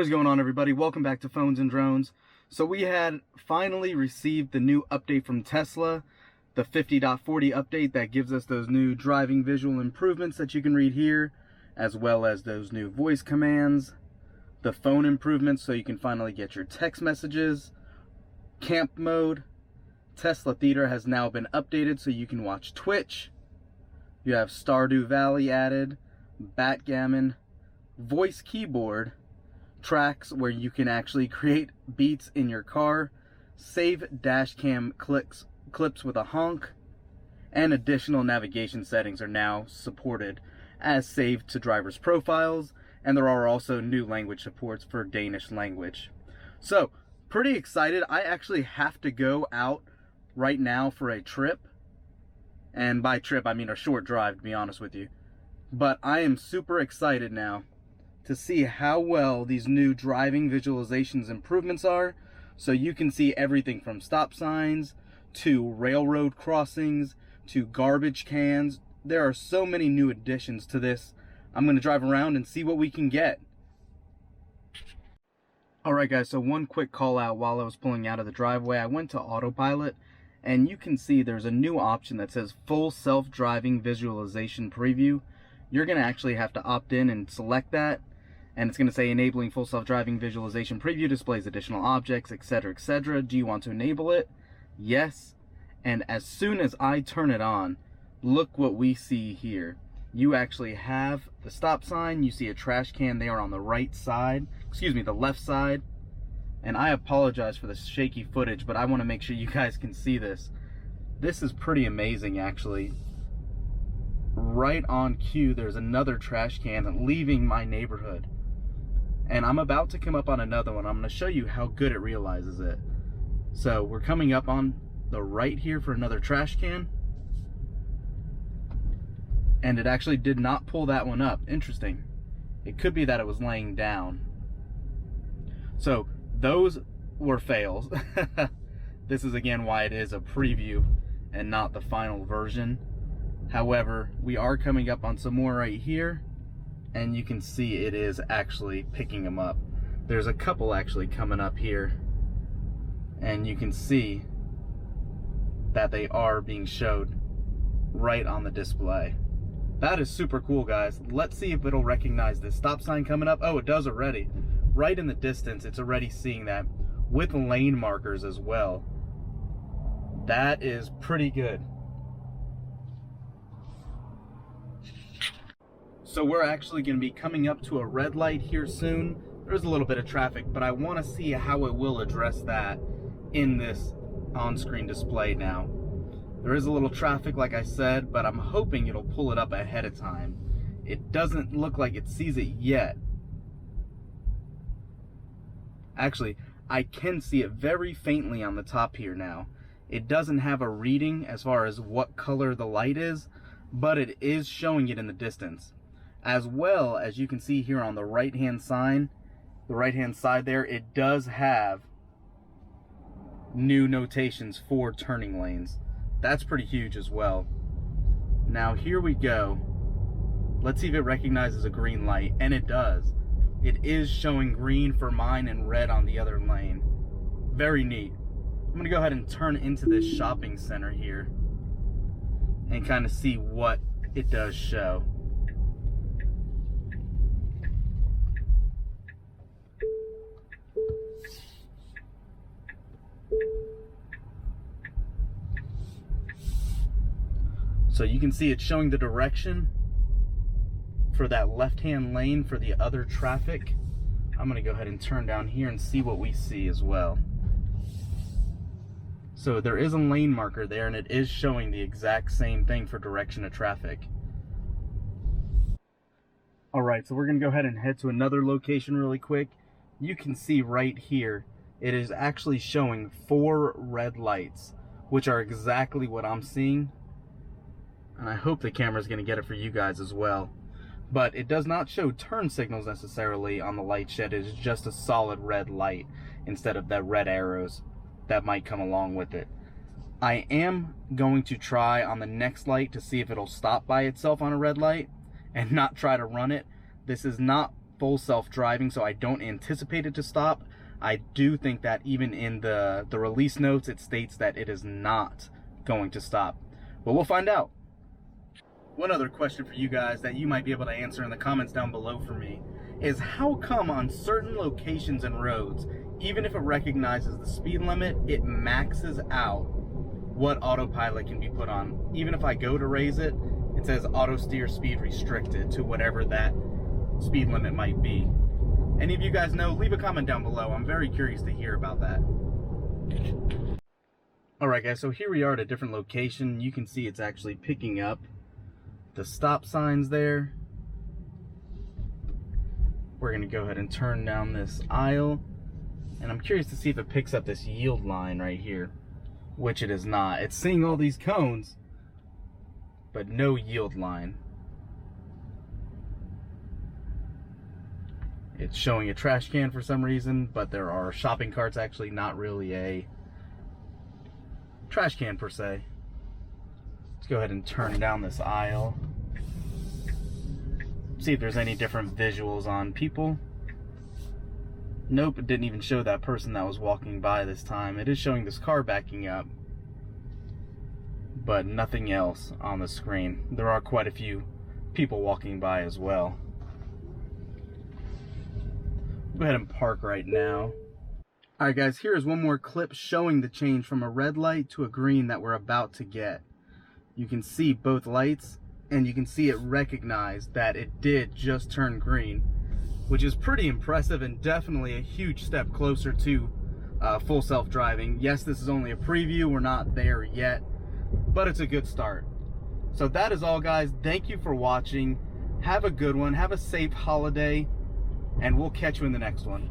What is going on, everybody? Welcome back to Phones and Drones. So we had finally received the new update from Tesla, the 50.40 update that gives us those new driving visual improvements that you can read here, as well as those new voice commands, the phone improvements so you can finally get your text messages, camp mode. Tesla Theater has now been updated so you can watch Twitch. You have Stardew Valley added, backgammon, voice keyboard, tracks where you can actually create beats in your car, save dashcam clips with a honk, and additional navigation settings are now supported as saved to drivers' profiles, and there are also new language supports for Danish language. So, pretty excited. I actually have to go out right now for a trip, and by trip I mean a short drive, to be honest with you. But I am super excited now to see how well these new driving visualizations improvements are, so you can see everything from stop signs to railroad crossings to garbage cans. There are so many new additions to this. I'm going to drive around and see what we can get. Alright guys, so one quick call out while I was pulling out of the driveway. I went to Autopilot and you can see there's a new option that says full self-driving visualization preview. You're going to actually have to opt in and select that, and it's going to say enabling full self-driving visualization preview displays additional objects, etc., etc. Do you want to enable it? Yes. And as soon as I turn it on, look what we see here. You actually have the stop sign, you see a trash can there on the right side, the left side. And I apologize for the shaky footage, but I want to make sure you guys can see this. This is pretty amazing, actually. Right on cue, there's another trash can leaving my neighborhood. And I'm about to come up on another one. I'm going to show you how good it realizes it. So we're coming up on the right here for another trash can. And it actually did not pull that one up. Interesting. It could be that it was laying down. So those were fails. This is again why it is a preview and not the final version. However, we are coming up on some more right here, and you can see it is actually picking them up. There's a couple actually coming up here, and you can see that they are being showed right on the display. That is super cool, guys. Let's see if it'll recognize this stop sign coming up. Oh, it does already. Right in the distance, it's already seeing that with lane markers as well. That is pretty good. So we're actually going to be coming up to a red light here soon. There's a little bit of traffic, but I want to see how it will address that in this on-screen display now. There is a little traffic, like I said, but I'm hoping it'll pull it up ahead of time. It doesn't look like it sees it yet. Actually, I can see it very faintly on the top here now. It doesn't have a reading as far as what color the light is, but it is showing it in the distance. As well as you can see here on the right-hand side, there, it does have new notations for turning lanes. That's pretty huge as well. Now here we go. Let's see if it recognizes a green light, and it does. It is showing green for mine and red on the other lane. Very neat. I'm gonna go ahead and turn into this shopping center here and kind of see what it does show. So you can see it's showing the direction for that left-hand lane for the other traffic. I'm going to go ahead and turn down here and see what we see as well. So there is a lane marker there, and it is showing the exact same thing for direction of traffic. Alright, so we're going to go ahead and head to another location really quick. You can see right here, it is actually showing 4 red lights, which are exactly what I'm seeing. And I hope the camera is going to get it for you guys as well. But it does not show turn signals necessarily on the light shed. It is just a solid red light instead of the red arrows that might come along with it. I am going to try on the next light to see if it'll stop by itself on a red light and not try to run it. This is not full self-driving, so I don't anticipate it to stop. I do think that even in the release notes, it states that it is not going to stop. But we'll find out. One other question for you guys that you might be able to answer in the comments down below for me is, how come on certain locations and roads, even if it recognizes the speed limit, it maxes out what autopilot can be put on? Even if I go to raise it, it says auto steer speed restricted to whatever that speed limit might be. Any of you guys know? Leave a comment down below. I'm very curious to hear about that. Alright guys, so here we are at a different location. You can see it's actually picking up the stop signs there. We're going to go ahead and turn down this aisle. And I'm curious to see if it picks up this yield line right here, which it is not. It's seeing all these cones, but no yield line. It's showing a trash can for some reason, but there are shopping carts, actually not really a trash can per se. Let's go ahead and turn down this aisle. See if there's any different visuals on people. Nope, it didn't even show that person that was walking by this time. It is showing this car backing up, but nothing else on the screen. There are quite a few people walking by as well. Go ahead and park right now. Alright guys, here is one more clip showing the change from a red light to a green that we're about to get. You can see both lights, and you can see it recognized that it did just turn green, which is pretty impressive and definitely a huge step closer to full self-driving. Yes, this is only a preview, we're not there yet, but it's a good start. So that is all guys. Thank you for watching. Have a good one, have a safe holiday, and we'll catch you in the next one.